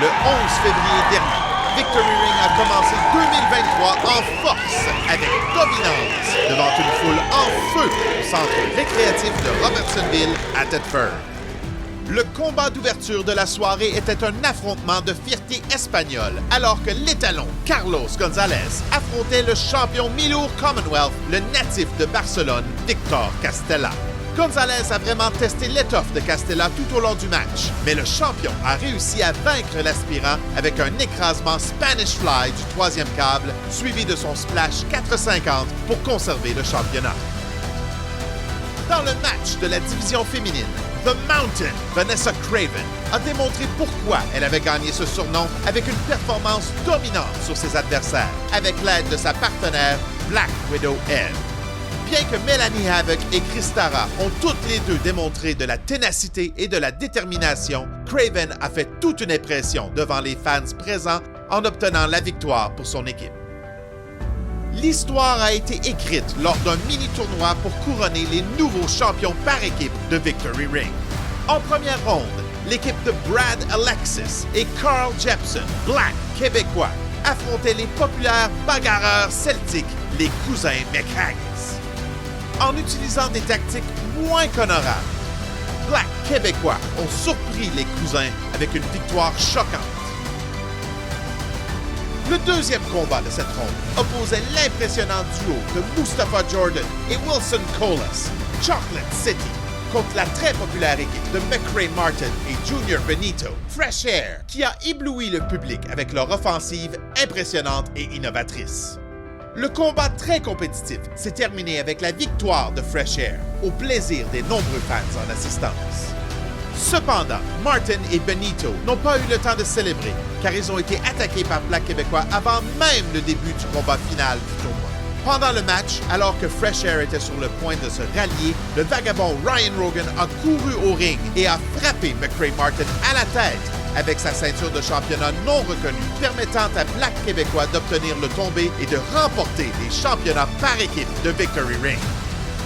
le 11 février dernier. Victory Ring a commencé 2023 en force, avec dominance, devant une foule en feu au centre récréatif de Robertsonville à Thetford. Le combat d'ouverture de la soirée était un affrontement de fierté espagnole, alors que l'étalon Carlos González affrontait le champion mi-lourd Commonwealth, le natif de Barcelone, Victor Castella. González a vraiment testé l'étoffe de Castella tout au long du match, mais le champion a réussi à vaincre l'aspirant avec un écrasement Spanish Fly du troisième câble, suivi de son splash 450 pour conserver le championnat. Dans le match de la division féminine, The Mountain, Vanessa Craven, a démontré pourquoi elle avait gagné ce surnom avec une performance dominante sur ses adversaires, avec l'aide de sa partenaire Black Widow Eve. Bien que Melanie Havoc et Kristara ont toutes les deux démontré de la ténacité et de la détermination, Craven a fait toute une impression devant les fans présents en obtenant la victoire pour son équipe. L'histoire a été écrite lors d'un mini-tournoi pour couronner les nouveaux champions par équipe de Victory Ring. En première ronde, l'équipe de Brad Alexis et Carl Jepson, Black québécois, affrontaient les populaires bagarreurs celtiques, les cousins McHaggis. En utilisant des tactiques moins qu'honorables, Black québécois ont surpris les cousins avec une victoire choquante. Le deuxième combat de cette ronde opposait l'impressionnant duo de Mustafa Jordan et Wilson Colas, Chocolate City, contre la très populaire équipe de McRae Martin et Junior Benito, Fresh Air, qui a ébloui le public avec leur offensive impressionnante et innovatrice. Le combat très compétitif s'est terminé avec la victoire de Fresh Air, au plaisir des nombreux fans en assistance. Cependant, Martin et Benito n'ont pas eu le temps de célébrer, car ils ont été attaqués par Black québécois avant même le début du combat final du tournoi. Pendant le match, alors que Fresh Air était sur le point de se rallier, le vagabond Ryan Rogan a couru au ring et a frappé McRae Martin à la tête avec sa ceinture de championnat non reconnue, permettant à Black québécois d'obtenir le tombé et de remporter les championnats par équipe de Victory Ring.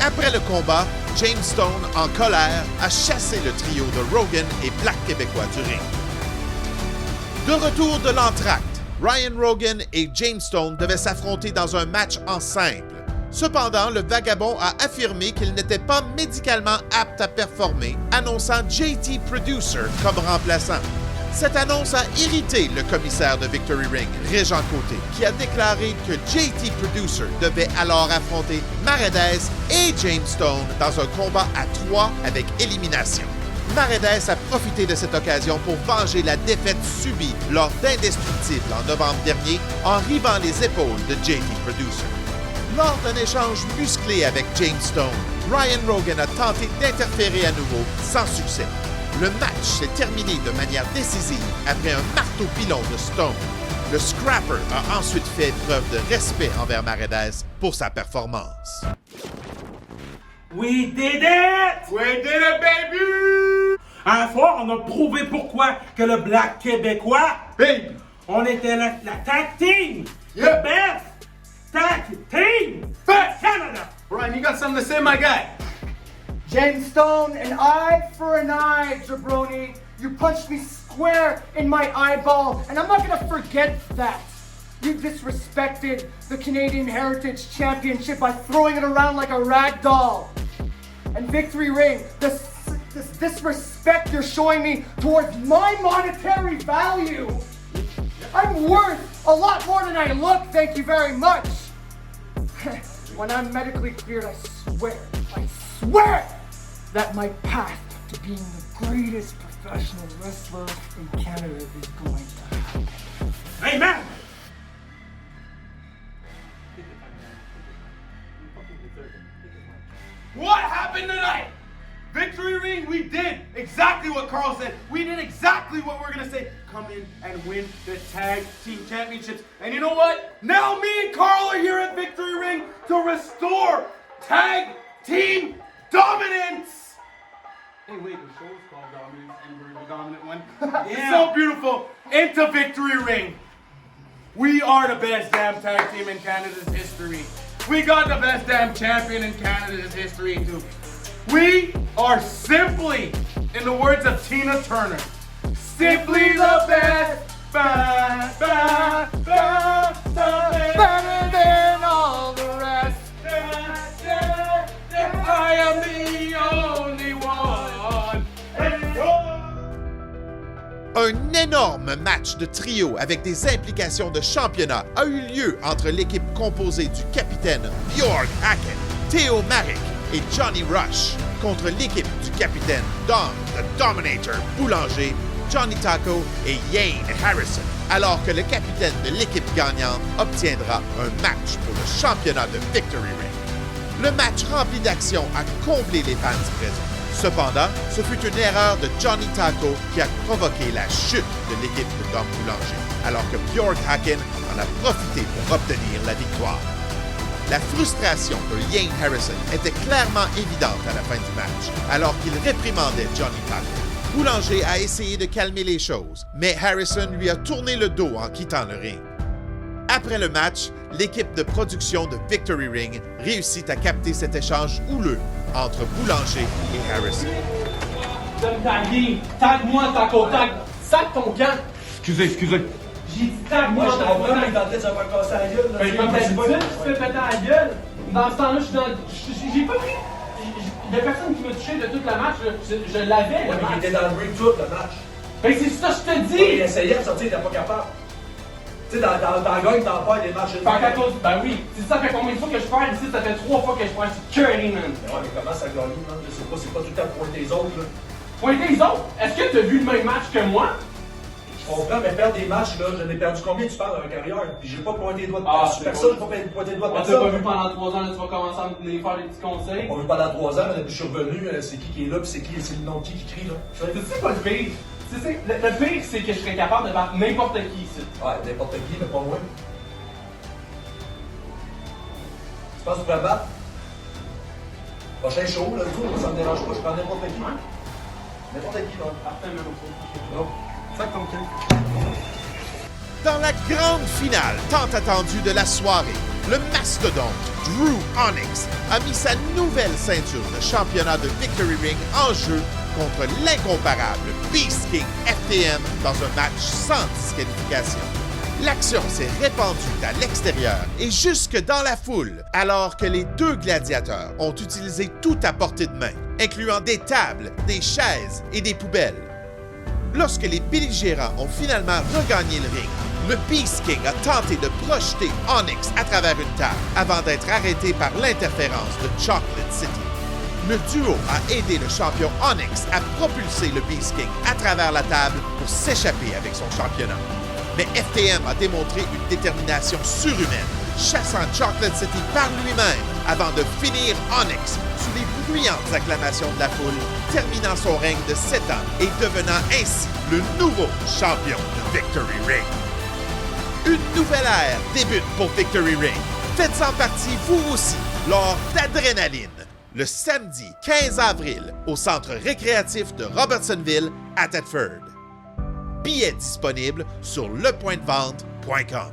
Après le combat, James Stone, en colère, a chassé le trio de Rogan et Black québécois du ring. De retour de l'entracte, Ryan Rogan et James Stone devaient s'affronter dans un match en simple. Cependant, le vagabond a affirmé qu'il n'était pas médicalement apte à performer, annonçant JT Producer comme remplaçant. Cette annonce a irrité le commissaire de Victory Ring, Régent Côté, qui a déclaré que JT Producer devait alors affronter Maredès et James Stone dans un combat à 3 avec élimination. Maredès a profité de cette occasion pour venger la défaite subie lors d'Indestructible en novembre dernier en rivant les épaules de JT Producer. Lors d'un échange musclé avec James Stone, Ryan Rogan a tenté d'interférer à nouveau, sans succès. Le match s'est terminé de manière décisive après un marteau-pilon de Stone. Le Scrapper a ensuite fait preuve de respect envers Maredès pour sa performance. We did it! We did it, baby! À la fois, on a prouvé pourquoi que le Black québécois, Baby! on était la tag team! Yeah. The best tag team! Best! Canada! Brian, you got something to say, my guy? James Stone, an eye for an eye, jabroni. You punched me square in my eyeball, and I'm not gonna forget that. You disrespected the Canadian Heritage Championship by throwing it around like a rag doll. And Victory Ring, this disrespect you're showing me towards my monetary value. I'm worth a lot more than I look, thank you very much. When I'm medically cleared, I swear that my path to being the greatest professional wrestler in Canada is going to happen. Amen! What happened tonight? Victory Ring, we did exactly what Carl said. We did exactly what we're gonna say. Come in and win the tag team championships. And you know what? Now me and Carl are here at Victory Ring to restore tag team dominance. Hey, wait, the show is called Dominance and we're the dominant one. It's so beautiful. Into Victory Ring. We are the best damn tag team in Canada's history. We got the best damn champion in Canada's history too. We are simply, in the words of Tina Turner, simply the best Better than all the rest. I am the only one. Un énorme match de trio avec des implications de championnat a eu lieu entre l'équipe composée du capitaine Bjorg Hacken, Theo Marek et Johnny Rush contre l'équipe du capitaine Dom the Dominator Boulanger, Johnny Taco et Yane Harrison, alors que le capitaine de l'équipe gagnante obtiendra un match pour le championnat de Victory Ring. Le match rempli d'action a comblé les fans présents. Cependant, ce fut une erreur de Johnny Taco qui a provoqué la chute de l'équipe de Dom Boulanger, alors que Bjorg Hacken en a profité pour obtenir la victoire. La frustration de Yane Harrison était clairement évidente à la fin du match, alors qu'il réprimandait Johnny Taco. Boulanger a essayé de calmer les choses, mais Harrison lui a tourné le dos en quittant le ring. Après le match, l'équipe de production de Victory Ring réussit à capter cet échange houleux entre Boulanger et Harrison. Tag-moi, Taco, tag. Sac ton camp. Excusez. J'ai dit tag-moi, Moi, je Taco, comprends, mais tag. dans le tête, ça va casser la gueule. là. Ben, comme C'est d'habitude, pas- tu te fais péter la gueule. Dans ce temps-là, je suis dans. J'ai pas pris. Il y a personne qui m'a touché de toute la match. Je l'avais, Ouais, le mais il match. était dans le ring tout le match. Ben, c'est ça, je te Il dis. essayait de sortir, il était pas capable. Tu sais, dans la gagne, t'en perds des matchs. Fait qu'à cause. Ben oui. C'est ça, fait combien de fois que je perds ici? Ça fait 3 fois que je perds. C'est curling, man. Mais ouais, mais comment ça gagne, man? Je sais pas, c'est pas tout le temps de pointer les autres, là. Pointez les autres. Est-ce que t'as vu le même match que moi? Je comprends, mais perdre des matchs, là, j'en ai perdu combien tu parles dans ma carrière? Puis j'ai pas pointé les doigts de Ah, personne, j'ai pas pointé les doigts de On t'a personne. pas vu pendant 3 ans, là, tu vas commencer à me faire des petits conseils. On veut pas dans 3 ans, là, depuis que je suis revenu, c'est qui est là, puis c'est le nom de qui crie, là. C'est pas le pire. Le pire, c'est que je serais capable de battre n'importe qui ici. Ouais, n'importe qui, mais pas moi. Tu penses que tu pourrais battre? Prochain show, là, tout, ça me dérange pas, je prends n'importe qui. N'importe qui, là. Parfait, même aussi. Non. Sac ton camp. Dans la grande finale tant attendue de la soirée, le mastodonte Drew Onyx a mis sa nouvelle ceinture de championnat de Victory Ring en jeu contre l'incomparable Beast King FTM dans un match sans disqualification. L'action s'est répandue à l'extérieur et jusque dans la foule, alors que les deux gladiateurs ont utilisé tout à portée de main, incluant des tables, des chaises et des poubelles. Lorsque les belligérants ont finalement regagné le ring, le Beast King a tenté de projeter Onyx à travers une table avant d'être arrêté par l'interférence de Chocolate City. Le duo a aidé le champion Onyx à propulser le Beast King à travers la table pour s'échapper avec son championnat. Mais FTM a démontré une détermination surhumaine, chassant Chocolate City par lui-même avant de finir Onyx sous les bruyantes acclamations de la foule, terminant son règne de 7 ans et devenant ainsi le nouveau champion de Victory Ring. Une nouvelle ère débute pour Victory Ring. Faites-en partie vous aussi lors d'Adrénaline, le samedi 15 avril au centre récréatif de Robertsonville à Thetford. Billets disponibles sur lepointdevente.com.